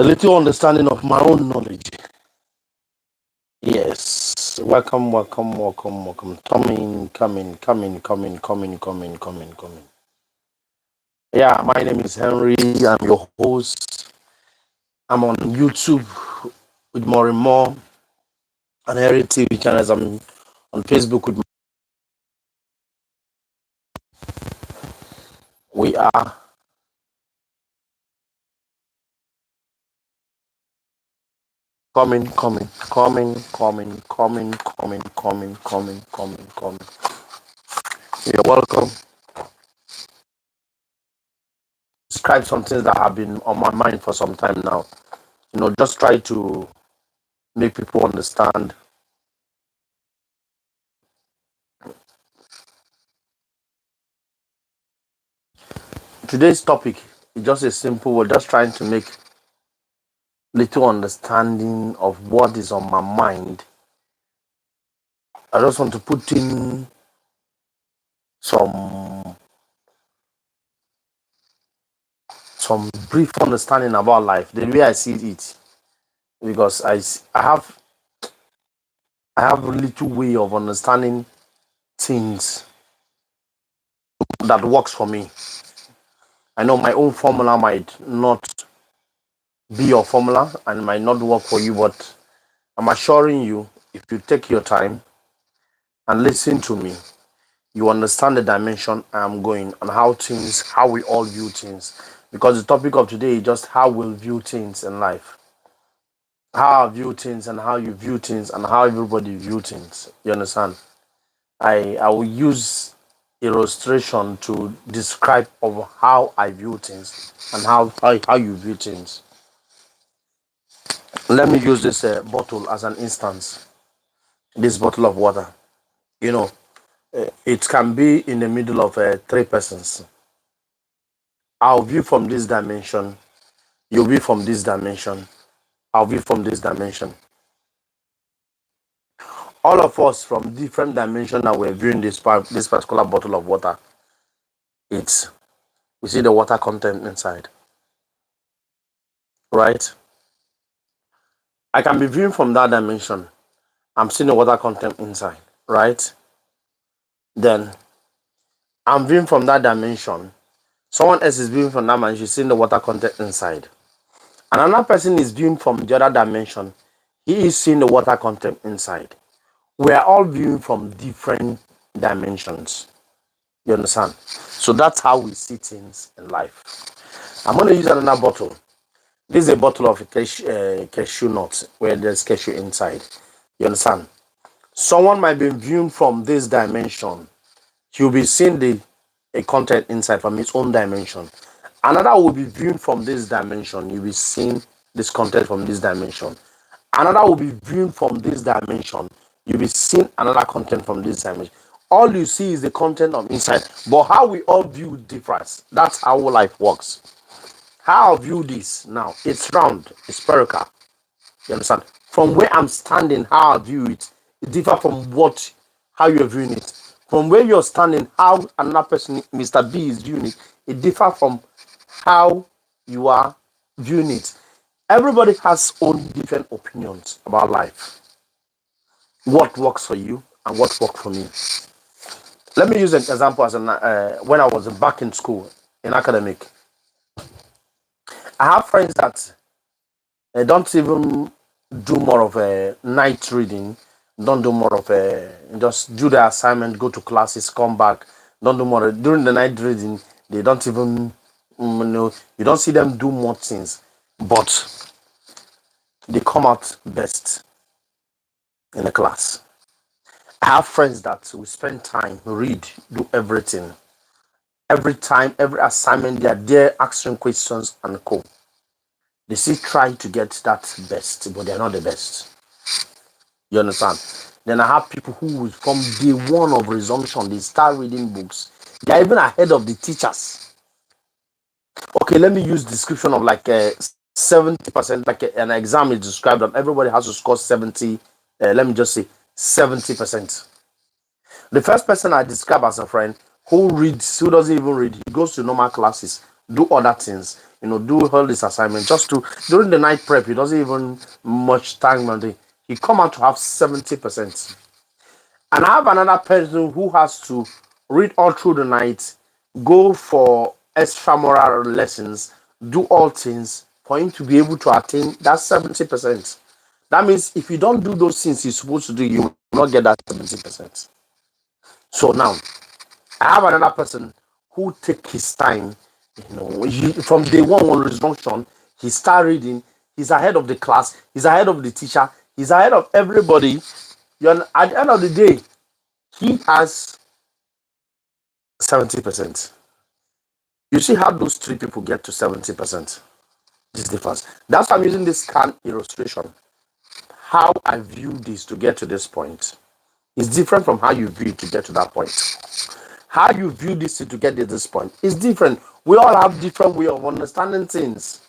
a little understanding of my own knowledge. Yes, welcome, welcome, welcome, welcome. Coming. Yeah, my name is Henry. I'm your host. I'm on YouTube with more and more, and Henry TV channels. I'm on Facebook with. We are coming. You're welcome. Describe some things that have been on my mind for some time now. Just try to make people understand. Today's topic is just a simple. We're just trying to make little understanding of what is on my mind. I just want to put in some some brief understanding about life, the way I see it, because I have a little way of understanding things that works for me. I know my own formula might not be your formula and might not work for you, but I'm assuring you, if you take your time and listen to me, you understand the dimension I'm going and how we all view things. Because the topic of today is just how we'll view things in life. How I view things and how you view things and how everybody view things. You understand? I will use illustration to describe of how I view things and how you view things. Let me use this bottle as an instance. This bottle of water. You know, it can be in the middle of three persons. I'll view from this dimension. You'll view from this dimension. I'll view from this dimension. All of us from different dimensions that we're viewing this particular bottle of water. We see the water content inside, right? I can be viewing from that dimension. I'm seeing the water content inside, right? Then I'm viewing from that dimension. Someone else is viewing from that dimension, she's seeing the water content inside. Another person is viewing from the other dimension. He is seeing the water content inside. We are all viewing from different dimensions. You understand? So that's how we see things in life. I'm going to use another bottle. This is a bottle of cashew nuts where there's cashew inside. You understand? Someone might be viewing from this dimension. He'll be seeing the content inside from his own dimension. Another will be viewing from this dimension. You'll be seeing this content from this dimension. Another will be viewing from this dimension. You'll be seeing another content from this dimension. All you see is the content of inside. But how we all view differs. That's how life works. How I view this now, it's round, it's spherical. You understand? From where I'm standing, how I view it, it differs from how you're viewing it. From where you're standing, how another person, Mr. B, is viewing it, it differs from how you are viewing it. Everybody has own different opinions about life. What works for you and what works for me. Let me use an example as when I was back in school, in academic. I have friends that don't even do more of a night reading, don't do more of a just do the assignment, go to classes, come back, don't do more during the night reading. They don't even you don't see them do more things, but they come out best in the class. I have friends that will spend time, read, do everything. Every time, every assignment, they are there answering questions and co. They still try to get that best, but they're not the best. You understand? Then I have people who will, from day one of resumption, they start reading books. They are even ahead of the teachers. Okay, let me use description of like 70%, like an exam is described that everybody has to score 70, let me just say 70%. The first person I describe as a friend who reads, who doesn't even read, he goes to normal classes, do other things. do all this assignment just to during the night prep. He doesn't even much time on the. He come out to have 70%. And I have another person who has to read all through the night, go for extramural lessons, do all things for him to be able to attain that 70%. That means if you don't do those things you're supposed to do, you will not get that 70%. So now, I have another person who take his time, from day one on resumption, he start reading, he's ahead of the class, he's ahead of the teacher, he's ahead of everybody. At the end of the day, he has 70%. You see how those three people get to 70%? This difference. That's why I'm using this scan illustration. How I view this to get to this point is different from how you view it to get to that point. How you view this to get to this point is different. We all have different way of understanding things.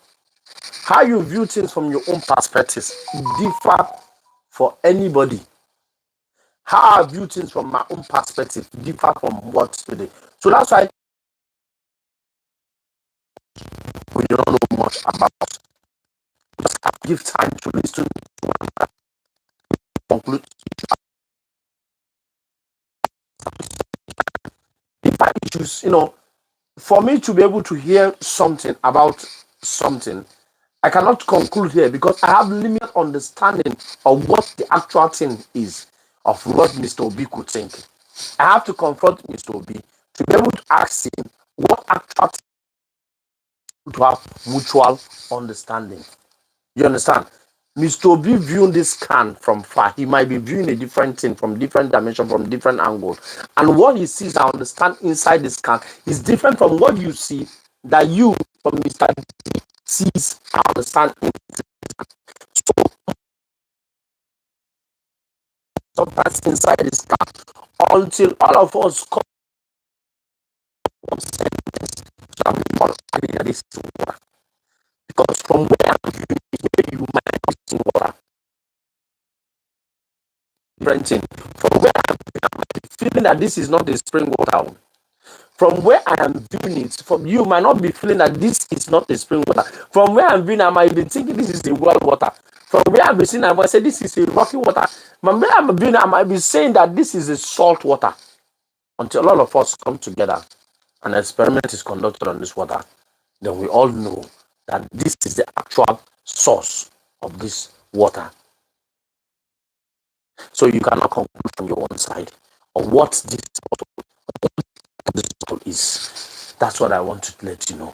How you view things from your own perspective differ for anybody. How I view things from my own perspective differ from what today. So that's why we don't know much about. Just give time to listen to and conclude. If I choose, for me to be able to hear something about something, I cannot conclude here because I have limited understanding of what the actual thing is, of what Mr. Obi could think. I have to confront Mr. Obi to be able to ask him what actual thing to have mutual understanding. You understand? Mr. Obi viewing this scan from far, he might be viewing a different thing from different dimension, from different angle. And what he sees, I understand inside the scan is different from what you see that you from Mr. D sees, I understand. So sometimes inside the scan, until all of us come to sentence, so I'm not adding this to water. Because from where I'm viewing it, you might not see water. From where I'm feeling that this is not the spring water. From where I am viewing it, from you might not be feeling that this is not the spring water. From where I'm viewing, I might be thinking this is the well water. From where I'm seeing, I might say this is a rocky water. From where I'm viewing, I might be saying that this is a salt water. Until all of us come together, an experiment is conducted on this water, then we all know that this is the actual source of this water. So you cannot conclude from your own side of what this bottle is. That's what I want to let you know.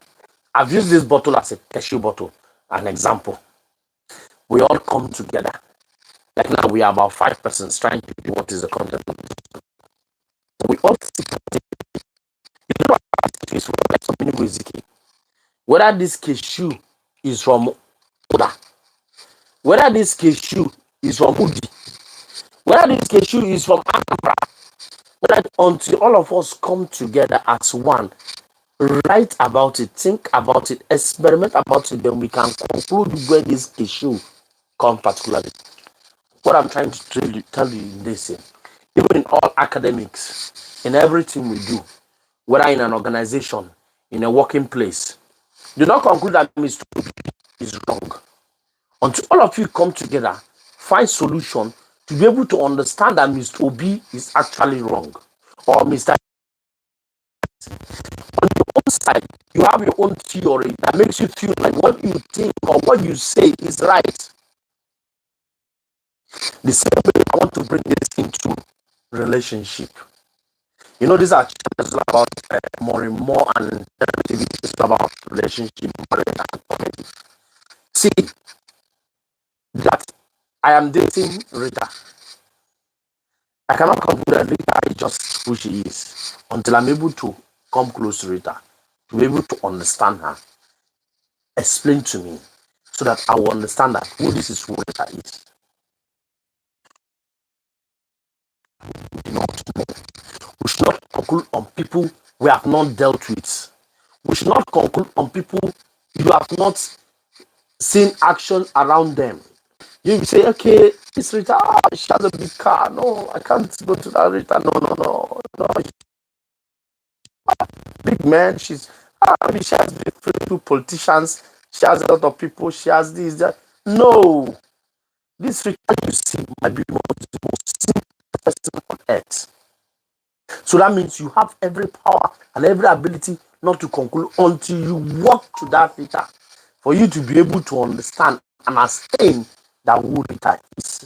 I've used this bottle as a cashew bottle, an example. We all come together. Like now we are about 5 persons trying to do what is the content of this. We all sit whether this cashew is from Oda, whether this cashew is from Udi, whether this cashew is from Anambra, until all of us come together as one, write about it, think about it, experiment about it, then we can conclude where this cashew comes particularly. What I'm trying to tell you in this, even in all academics, in everything we do, whether in an organization, in a working place, do not conclude that Mr. Obi is wrong. Until all of you come together, find solution to be able to understand that Mr. Obi is actually wrong. Or Mr. On your own side, you have your own theory that makes you feel like what you think or what you say is right. The same way I want to bring this into relationship. These are chapters about more and more, and everything is about relationship, marriage, and community. See, that I am dating Rita. I cannot conclude that Rita is just who she is until I'm able to come close to Rita, to be able to understand her, explain to me, so that I will understand that this is who Rita is. We should not conclude on people we have not dealt with. We should not conclude on people you have not seen action around them. You say, okay, this Rita, she has a big car. No, I can't go to that Rita. No. Big man, she's Maybe she has different politicians, she has a lot of people, she has this, that. No, this Rita you see might be one of the most simple person on earth. So that means you have every power and every ability not to conclude until you walk to that Rita for you to be able to understand and ascertain that who Rita is.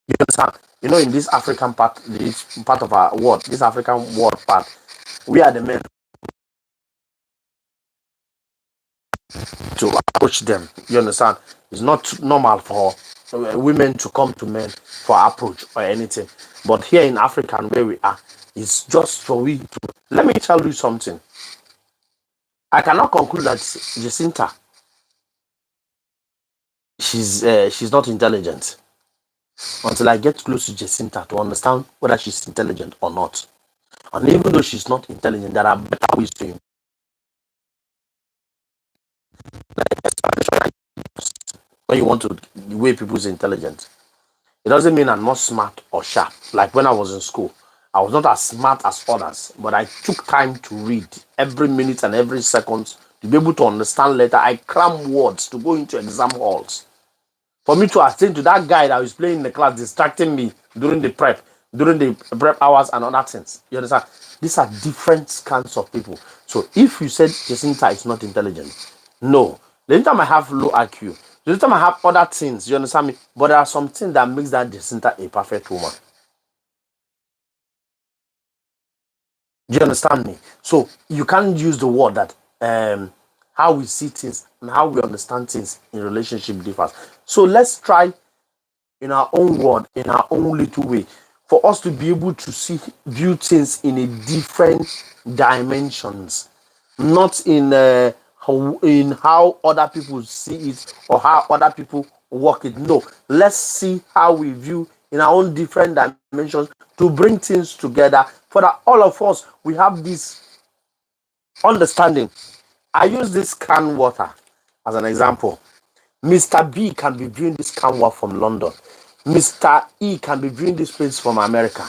You understand? You know, in this African part, this part of our world, this African world part, we are the men to approach them. You understand? It's not normal for women to come to men for approach or anything. But here in Africa and where we are, it's just for we to. Let me tell you something. I cannot conclude that Jacinta she's not intelligent until I get close to Jacinta to understand whether she's intelligent or not. And even though she's not intelligent, there are better ways to when you want to weigh people's intelligence. It doesn't mean I'm not smart or sharp. Like when I was in school, I was not as smart as others, but I took time to read every minute and every second to be able to understand later. I cram words to go into exam halls. For me to attend to that guy that was playing in the class, distracting me during the prep hours and other things. You understand? These are different kinds of people. So if you said Jacinta is not intelligent, no. The only time I have low IQ, the only time I have other things, you understand me? But there are some things that makes that Jacinta a perfect woman. Do you understand me? So you can't use the word that how we see things and how we understand things in relationship differs. So let's try in our own word, in our own little way, for us to be able to view things in a different dimensions, not in how other people see it or how other people work it. No, let's see how we view in our own different dimensions to bring things together for that all of us we have this understanding. I use this canned water as an example. Mr. B can be viewing this camera from London. Mr. E can be viewing this place from America.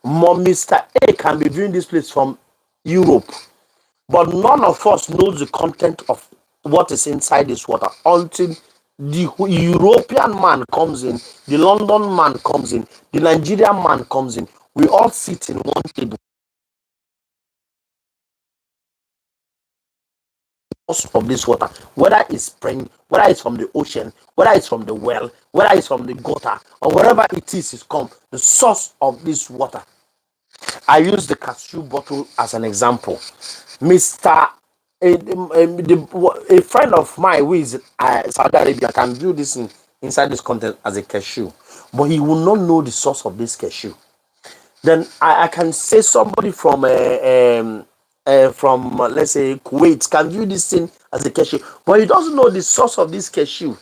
Mr. A can be viewing this place from Europe. But none of us knows the content of what is inside this water until the European man comes in, the London man comes in, the Nigerian man comes in. We all sit in one table. Of this water, whether it's spring, whether it's from the ocean, whether it's from the well, whether it's from the gutter, or wherever it is come, the source of this water. I use the cashew bottle as an example. Mr. A friend of mine who is Saudi Arabia can view this inside this content as a cashew, but he will not know the source of this cashew. Then I can say somebody from let's say Kuwait can view this thing as a cashew, but he doesn't know the source of this cashew.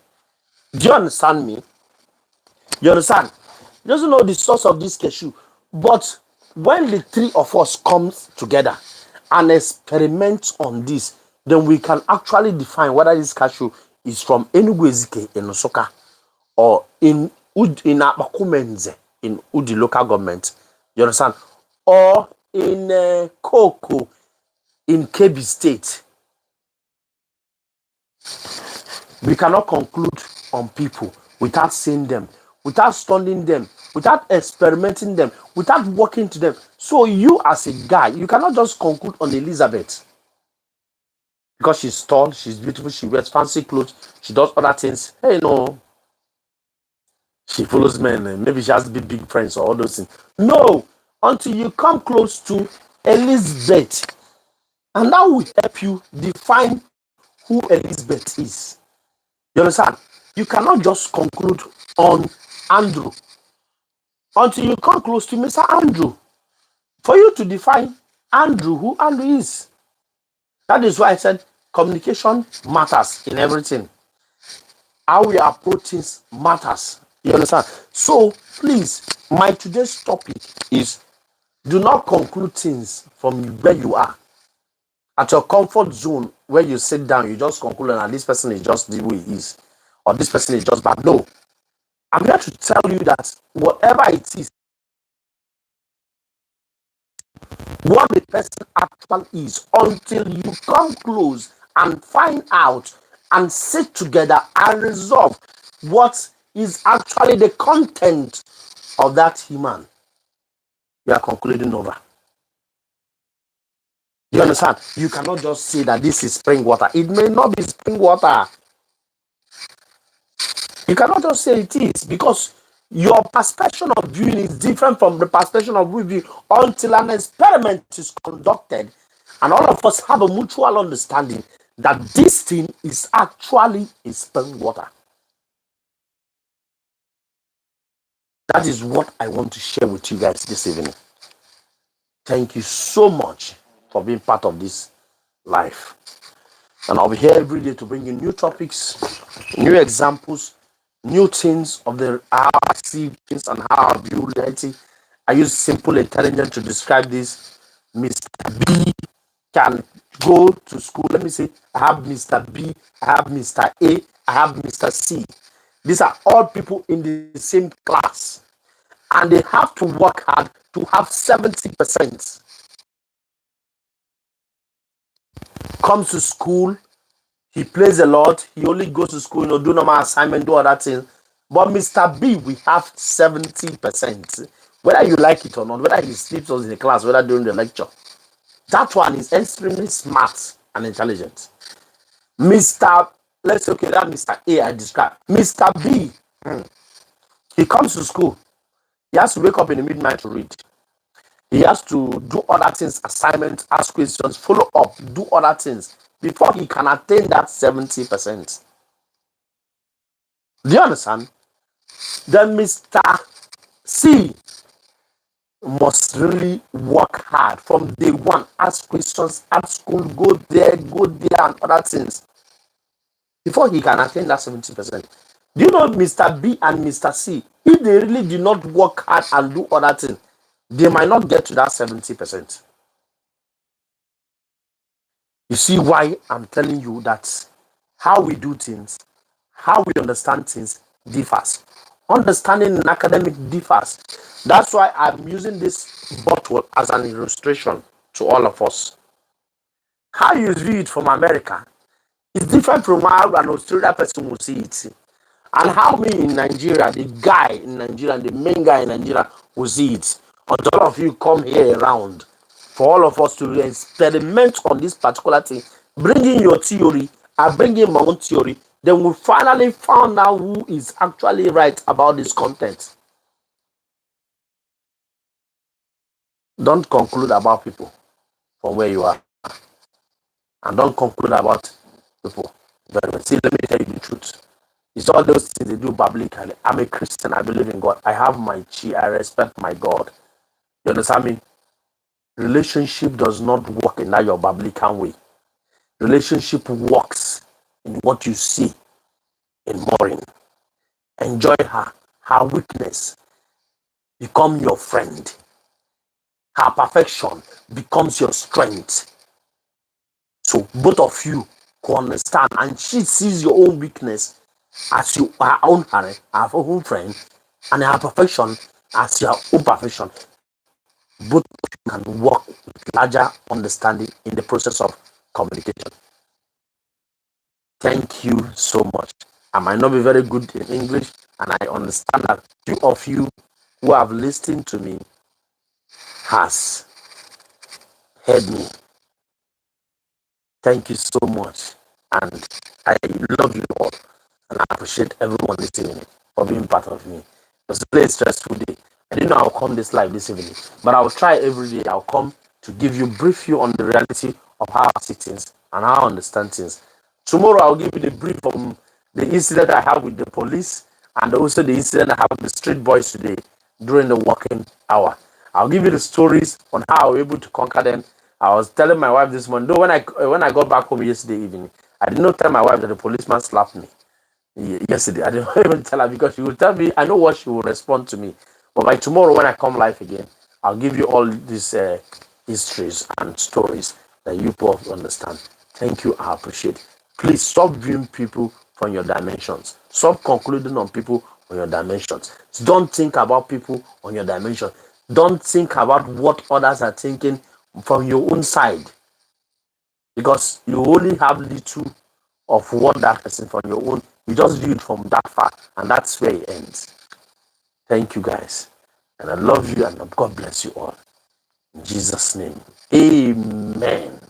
Do you understand me? You understand? He doesn't know the source of this cashew. But when the three of us comes together and experiment on this, then we can actually define whether this cashew is from Enugu Ezike in Osoka or in Abakumenze in Udi local government. You understand? Or in Koko in Kebbi State. We cannot conclude on people without seeing them, without studying them, without experimenting them, without walking to them. So you as a guy, you cannot just conclude on Elizabeth because she's tall, she's beautiful, she wears fancy clothes, she does other things. Hey, no, she follows men, and maybe she has big friends or all those things. No, until you come close to Elizabeth, and that will help you define who Elizabeth is. You understand? You cannot just conclude on Andrew until you come close to Mr. Andrew for you to define Andrew, who Andrew is. That is why I said communication matters in everything. How we approach things matters. You understand? So please, my today's topic is do not conclude things from where you are. At your comfort zone, where you sit down, you just conclude that this person is just the way he is, or this person is just bad. No, I'm here to tell you that whatever it is, what the person actually is until you come close and find out and sit together and resolve what is actually the content of that human. You are concluding over. You understand? You cannot just say that this is spring water. It may not be spring water. You cannot just say it is, because your perception of viewing is different from the perception of viewing until an experiment is conducted and all of us have a mutual understanding that this thing is actually a spring water. That is what I want to share with you guys this evening. Thank you so much for being part of this life. And I'll be here every day to bring you new topics, new examples, new things of the how I see things and how I view reality. I use simple intelligence to describe this. Mr. B can go to school. Let me say, I have Mr. B, I have Mr. A, I have Mr. C. These are all people in the same class, and they have to work hard to have 70%. Comes to school, he plays a lot, he only goes to school, do normal assignment, do other things. But Mr. B, we have 70%. Whether you like it or not, whether he sleeps or in the class, whether during the lecture. That one is extremely smart and intelligent. Let's say, okay, that Mr. A I described. Mr. B, he comes to school. He has to wake up in the midnight to read. He has to do other things, assignments, ask questions, follow up, do other things before he can attain that 70%. Do you understand? Then Mr. C must really work hard from day one, ask questions at school, go there, and other things before he can attain that 70%. Do you know Mr. B and Mr. C, if they really do not work hard and do other things, they might not get to that 70%. You see why I'm telling you that how we do things, how we understand things differs. Understanding an academic differs. That's why I'm using this bottle as an illustration to all of us. How you view it from America is different from how an Australian person will see it. And how me in Nigeria, the guy in Nigeria, the main guy in Nigeria will see it. Until all of you come here around for all of us to experiment on this particular thing, bringing your theory, I bring in my own theory, then we finally found out who is actually right about this content. Don't conclude about people from where you are. And don't conclude about people. But see, let me tell you the truth. It's all those things they do biblically. I'm a Christian. I believe in God. I have my chi. I respect my God. You understand me? Relationship does not work in that your biblical way. Relationship works in what you see in Maureen. Enjoy her. Her weakness become your friend. Her perfection becomes your strength. So both of you can understand, and she sees your own weakness as her own friend, and her perfection as your own perfection. Both can work with larger understanding in the process of communication. Thank you so much. I might not be very good in English, and I understand that few of you who have listened to me has heard me. Thank you so much, and I love you all, and I appreciate everyone listening for being part of me. It was a very stressful day. I didn't know I'll come this live this evening, but I'll try every day. I'll come to brief you on the reality of how I see things and how I understand things. Tomorrow I'll give you the brief on the incident I have with the police and also the incident I have with the street boys today during the working hour. I'll give you the stories on how I was able to conquer them. I was telling my wife this morning, though when I got back home yesterday evening, I did not tell my wife that the policeman slapped me yesterday. I didn't even tell her because she will tell me, I know what she will respond to me. But by tomorrow when I come live again, I'll give you all these histories and stories that you both understand. Thank you, I appreciate it. Please stop viewing people from your dimensions. Stop concluding on people on your dimensions. Don't think about people on your dimension. Don't think about what others are thinking from your own side, because you only have little of what that person from your own. You just view it from that far, and that's where it ends. Thank you, guys. And I love you, and God bless you all. In Jesus' name. Amen.